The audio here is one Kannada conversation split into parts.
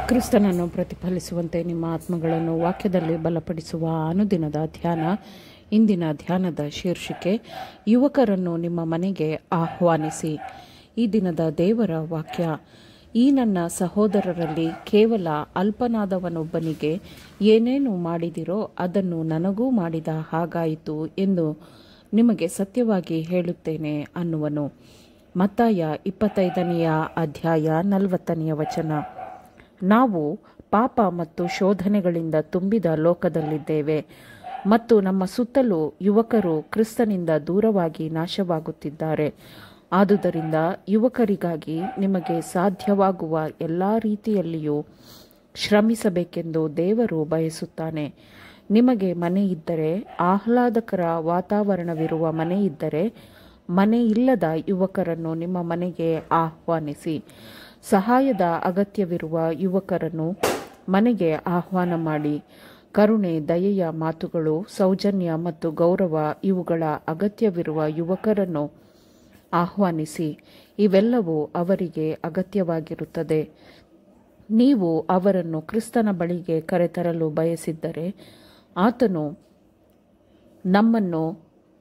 ಕ್ರಿಸ್ತನನ್ನು ಪ್ರತಿಫಲಿಸುವಂತೆ ನಿಮ್ಮ ಆತ್ಮಗಳನ್ನು ವಾಕ್ಯದಲ್ಲಿ ಬಲಪಡಿಸುವ ಅನುದಿನದ ಧ್ಯಾನ. ಇಂದಿನ ಧ್ಯಾನದ ಶೀರ್ಷಿಕೆ, ಯುವಕರನ್ನು ನಿಮ್ಮ ಮನೆಗೆ ಆಹ್ವಾನಿಸಿ. ಈ ದಿನದ ದೇವರ ವಾಕ್ಯ, ಈ ನನ್ನ ಸಹೋದರರಲ್ಲಿ ಕೇವಲ ಅಲ್ಪನಾದವನೊಬ್ಬನಿಗೆ ಏನೇನು ಮಾಡಿದಿರೋ ಅದನ್ನು ನನಗೂ ಮಾಡಿದ ಹಾಗಾಯಿತು ಎಂದು ನಿಮಗೆ ಸತ್ಯವಾಗಿ ಹೇಳುತ್ತೇನೆ ಅನ್ನುವನು. ಮತ್ತಾಯ 25ನೇ ಅಧ್ಯಾಯ 40ನೇ ವಚನ. ನಾವು ಪಾಪ ಮತ್ತು ಶೋಧನೆಗಳಿಂದ ತುಂಬಿದ ಲೋಕದಲ್ಲಿದ್ದೇವೆ ಮತ್ತು ನಮ್ಮ ಸುತ್ತಲೂ ಯುವಕರು ಕ್ರಿಸ್ತನಿಂದ ದೂರವಾಗಿ ನಾಶವಾಗುತ್ತಿದ್ದಾರೆ. ಆದುದರಿಂದ ಯುವಕರಿಗಾಗಿ ನಿಮಗೆ ಸಾಧ್ಯವಾಗುವ ಎಲ್ಲ ರೀತಿಯಲ್ಲಿಯೂ ಶ್ರಮಿಸಬೇಕೆಂದು ದೇವರು ಬಯಸುತ್ತಾನೆ. ನಿಮಗೆ ಮನೆ ಇದ್ದರೆ, ಆಹ್ಲಾದಕರ ವಾತಾವರಣವಿರುವ ಮನೆ ಇದ್ದರೆ, ಮನೆ ಇಲ್ಲದ ಯುವಕರನ್ನು ನಿಮ್ಮ ಮನೆಗೆ ಆಹ್ವಾನಿಸಿ. ಸಹಾಯದ ಅಗತ್ಯವಿರುವ ಯುವಕರನ್ನು ಮನೆಗೆ ಆಹ್ವಾನ ಮಾಡಿ. ಕರುಣೆ, ದಯೆಯ ಮಾತುಗಳು, ಸೌಜನ್ಯ ಮತ್ತು ಗೌರವ ಇವುಗಳ ಅಗತ್ಯವಿರುವ ಯುವಕರನ್ನು ಆಹ್ವಾನಿಸಿ. ಇವೆಲ್ಲವೂ ಅವರಿಗೆ ಅಗತ್ಯವಾಗಿರುತ್ತದೆ. ನೀವು ಅವರನ್ನು ಕ್ರಿಸ್ತನ ಬಳಿಗೆ ಕರೆತರಲು ಬಯಸಿದ್ದರೆ, ಆತನು ನಮ್ಮನ್ನು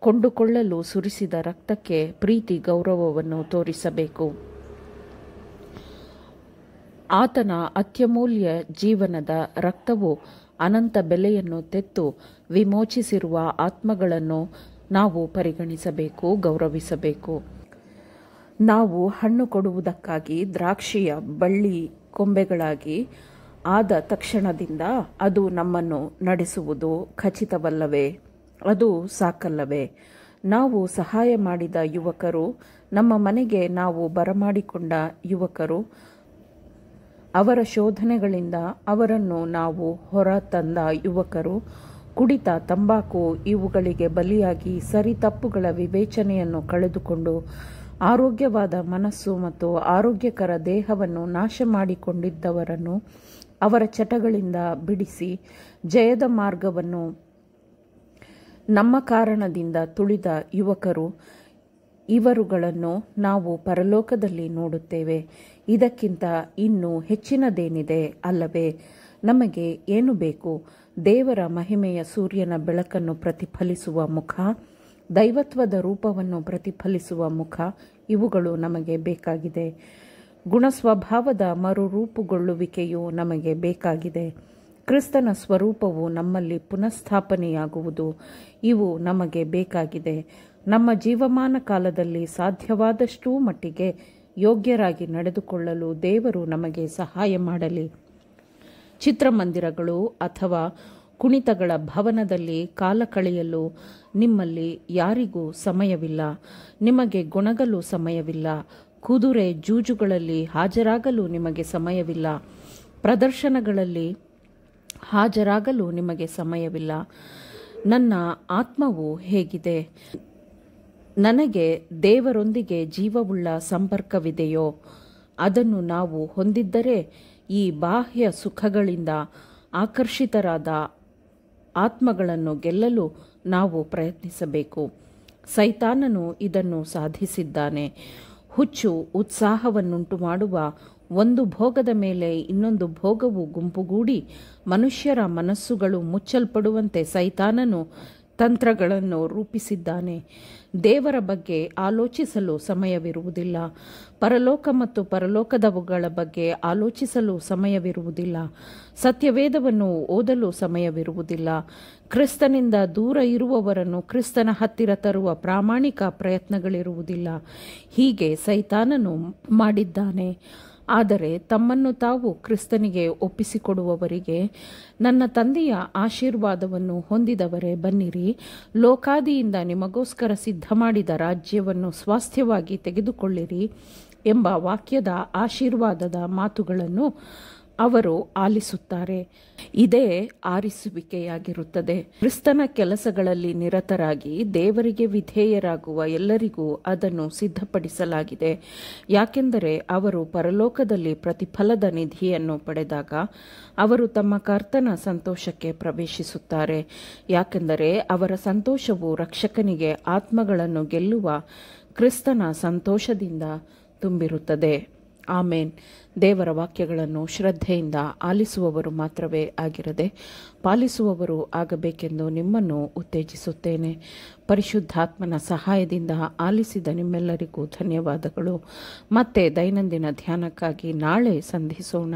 ಕೊಂಡುಕೊಳ್ಳಲು ಸುರಿಸಿದ ರಕ್ತಕ್ಕೆ ಪ್ರೀತಿ ಗೌರವವನ್ನು ತೋರಿಸಬೇಕು. ಆತನ ಅತ್ಯಮೂಲ್ಯ ಜೀವನದ ರಕ್ತವು ಅನಂತ ಬೆಲೆಯನ್ನು ತೆತ್ತು ವಿಮೋಚಿಸಿರುವ ಆತ್ಮಗಳನ್ನು ನಾವು ಪರಿಗಣಿಸಬೇಕು, ಗೌರವಿಸಬೇಕು. ನಾವು ಹಣ್ಣು ಕೊಡುವುದಕ್ಕಾಗಿ ದ್ರಾಕ್ಷಿಯ ಬಳ್ಳಿ ಕೊಂಬೆಗಳಾಗಿ ಆದ ತಕ್ಷಣದಿಂದ ಅದು ನಮ್ಮನ್ನು ನಡೆಸುವುದು ಖಚಿತವಲ್ಲವೇ? ಅದು ಸಾಕಲ್ಲವೇ? ನಾವು ಸಹಾಯ ಮಾಡಿದ ಯುವಕರು, ನಮ್ಮ ಮನೆಗೆ ನಾವು ಬರಮಾಡಿಕೊಂಡ ಯುವಕರು, ಅವರ ಶೋಧನೆಗಳಿಂದ ಅವರನ್ನು ನಾವು ಹೊರತಂದ ಯುವಕರು, ಕುಡಿತ, ತಂಬಾಕು ಇವುಗಳಿಗೆ ಬಲಿಯಾಗಿ ಸರಿ ತಪ್ಪುಗಳ ವಿವೇಚನೆಯನ್ನು ಕಳೆದುಕೊಂಡು ಆರೋಗ್ಯವಾದ ಮನಸ್ಸು ಮತ್ತು ಆರೋಗ್ಯಕರ ದೇಹವನ್ನು ನಾಶ ಮಾಡಿಕೊಂಡಿದ್ದವರನ್ನು ಅವರ ಚಟಗಳಿಂದ ಬಿಡಿಸಿ ಜಯದ ಮಾರ್ಗವನ್ನು ನಮ್ಮ ಕಾರಣದಿಂದ ತುಳಿದ ಯುವಕರು, ಇವರುಗಳನ್ನು ನಾವು ಪರಲೋಕದಲ್ಲಿ ನೋಡುತ್ತೇವೆ. ಇದಕ್ಕಿಂತ ಇನ್ನೂ ಹೆಚ್ಚಿನದೇನಿದೆ ಅಲ್ಲವೇ? ನಮಗೆ ಏನು ಬೇಕು? ದೇವರ ಮಹಿಮೆಯ ಸೂರ್ಯನ ಬೆಳಕನ್ನು ಪ್ರತಿಫಲಿಸುವ ಮುಖ, ದೈವತ್ವದ ರೂಪವನ್ನು ಪ್ರತಿಫಲಿಸುವ ಮುಖ, ಇವುಗಳು ನಮಗೆ ಬೇಕಾಗಿದೆ. ಗುಣಸ್ವಭಾವದ ಮರುರೂಪುಗೊಳ್ಳುವಿಕೆಯು ನಮಗೆ ಬೇಕಾಗಿದೆ. ಕ್ರಿಸ್ತನ ಸ್ವರೂಪವು ನಮ್ಮಲ್ಲಿ ಪುನಃಸ್ಥಾಪನೆಯಾಗುವುದು, ಇವು ನಮಗೆ ಬೇಕಾಗಿದೆ. ನಮ್ಮ ಜೀವಮಾನ ಕಾಲದಲ್ಲಿ ಸಾಧ್ಯವಾದಷ್ಟೂ ಮಟ್ಟಿಗೆ ಯೋಗ್ಯರಾಗಿ ನಡೆದುಕೊಳ್ಳಲು ದೇವರು ನಮಗೆ ಸಹಾಯ ಮಾಡಲಿ. ಚಿತ್ರಮಂದಿರಗಳು ಅಥವಾ ಕುಣಿತಗಳ ಭವನದಲ್ಲಿ ಕಾಲ ಕಳೆಯಲು ನಿಮ್ಮಲ್ಲಿ ಯಾರಿಗೂ ಸಮಯವಿಲ್ಲ. ನಿಮಗೆ ಗೊಣಗಲು ಸಮಯವಿಲ್ಲ. ಕುದುರೆ ಜೂಜುಗಳಲ್ಲಿ ಹಾಜರಾಗಲು ನಿಮಗೆ ಸಮಯವಿಲ್ಲ. ಪ್ರದರ್ಶನಗಳಲ್ಲಿ ಹಾಜರಾಗಲು ನಿಮಗೆ ಸಮಯವಿಲ್ಲ. ನನ್ನ ಆತ್ಮವು ಹೇಗಿದೆ? ನನಗೆ ದೇವರೊಂದಿಗೆ ಜೀವವುಳ್ಳ ಸಂಪರ್ಕವಿದೆಯೋ? ಅದನ್ನು ನಾವು ಹೊಂದಿದ್ದರೆ ಈ ಬಾಹ್ಯ ಸುಖಗಳಿಂದ ಆಕರ್ಷಿತರಾದ ಆತ್ಮಗಳನ್ನು ಗೆಲ್ಲಲು ನಾವು ಪ್ರಯತ್ನಿಸಬೇಕು. ಸೈತಾನನು ಇದನ್ನು ಸಾಧಿಸಿದ್ದಾನೆ. ಹುಚ್ಚು ಉತ್ಸಾಹವನ್ನುಂಟು ಮಾಡುವ ಒಂದು ಭೋಗದ ಮೇಲೆ ಇನ್ನೊಂದು ಭೋಗವು ಗುಂಪುಗೂಡಿ ಮನುಷ್ಯರ ಮನಸ್ಸುಗಳು ಮುಚ್ಚಲ್ಪಡುವಂತೆ ಸೈತಾನನು ತಂತ್ರಗಳನ್ನು ರೂಪಿಸಿದ್ದಾನೆ. ದೇವರ ಬಗ್ಗೆ ಆಲೋಚಿಸಲು ಸಮಯವಿರುವುದಿಲ್ಲ. ಪರಲೋಕ ಮತ್ತು ಪರಲೋಕದವುಗಳ ಬಗ್ಗೆ ಆಲೋಚಿಸಲು ಸಮಯವಿರುವುದಿಲ್ಲ. ಸತ್ಯವೇದವನ್ನು ಓದಲು ಸಮಯವಿರುವುದಿಲ್ಲ. ಕ್ರಿಸ್ತನಿಂದ ದೂರ ಇರುವವರನ್ನು ಕ್ರಿಸ್ತನ ಹತ್ತಿರ ತರುವ ಪ್ರಾಮಾಣಿಕ ಪ್ರಯತ್ನಗಳಿರುವುದಿಲ್ಲ. ಹೀಗೆ ಸೈತಾನನು ಮಾಡಿದ್ದಾನೆ. ಆದರೆ ತಮ್ಮನ್ನು ತಾವು ಕ್ರಿಸ್ತನಿಗೆ ಒಪ್ಪಿಸಿಕೊಡುವವರಿಗೆ, ನನ್ನ ತಂದೆಯ ಆಶೀರ್ವಾದವನ್ನು ಹೊಂದಿದವರೇ ಬನ್ನಿರಿ, ಲೋಕಾದಿಯಿಂದ ನಿಮಗೋಸ್ಕರ ಸಿದ್ಧ ಮಾಡಿದ ರಾಜ್ಯವನ್ನು ಸ್ವಾಸ್ಥ್ಯವಾಗಿ ತೆಗೆದುಕೊಳ್ಳಿರಿ ಎಂಬ ವಾಕ್ಯದ ಆಶೀರ್ವಾದದ ಮಾತುಗಳನ್ನು ಅವರು ಆಲಿಸುತ್ತಾರೆ. ಇದೇ ಆರಿಸುವಿಕೆಯಾಗಿರುತ್ತದೆ. ಕ್ರಿಸ್ತನ ಕೆಲಸಗಳಲ್ಲಿ ನಿರತರಾಗಿ ದೇವರಿಗೆ ವಿಧೇಯರಾಗುವ ಎಲ್ಲರಿಗೂ ಅದನ್ನು ಸಿದ್ಧಪಡಿಸಲಾಗಿದೆ. ಯಾಕೆಂದರೆ ಅವರು ಪರಲೋಕದಲ್ಲಿ ಪ್ರತಿಫಲದ ನಿಧಿಯನ್ನು ಪಡೆದಾಗ ಅವರು ತಮ್ಮ ಕರ್ತನ ಸಂತೋಷಕ್ಕೆ ಪ್ರವೇಶಿಸುತ್ತಾರೆ. ಯಾಕೆಂದರೆ ಅವರ ಸಂತೋಷವು ರಕ್ಷಕನಿಗೆ ಆತ್ಮಗಳನ್ನು ಗೆಲ್ಲುವ ಕ್ರಿಸ್ತನ ಸಂತೋಷದಿಂದ ತುಂಬಿರುತ್ತದೆ. ಆಮೇನ್. ದೇವರ ವಾಕ್ಯಗಳನ್ನು ಶ್ರದ್ಧೆಯಿಂದ ಆಲಿಸುವವರು ಮಾತ್ರವೇ ಆಗಿರದೆ ಪಾಲಿಸುವವರು ಆಗಬೇಕೆಂದು ನಿಮ್ಮನ್ನು ಉತ್ತೇಜಿಸುತ್ತೇನೆ. ಪರಿಶುದ್ಧಾತ್ಮನ ಸಹಾಯದಿಂದ ಆಲಿಸಿದ ನಿಮ್ಮೆಲ್ಲರಿಗೂ ಧನ್ಯವಾದಗಳು. ಮತ್ತೆ ದೈನಂದಿನ ಧ್ಯಾನಕ್ಕಾಗಿ ನಾಳೆ ಸಂಧಿಸೋಣ.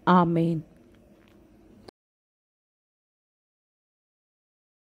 ಆಮೇನ್.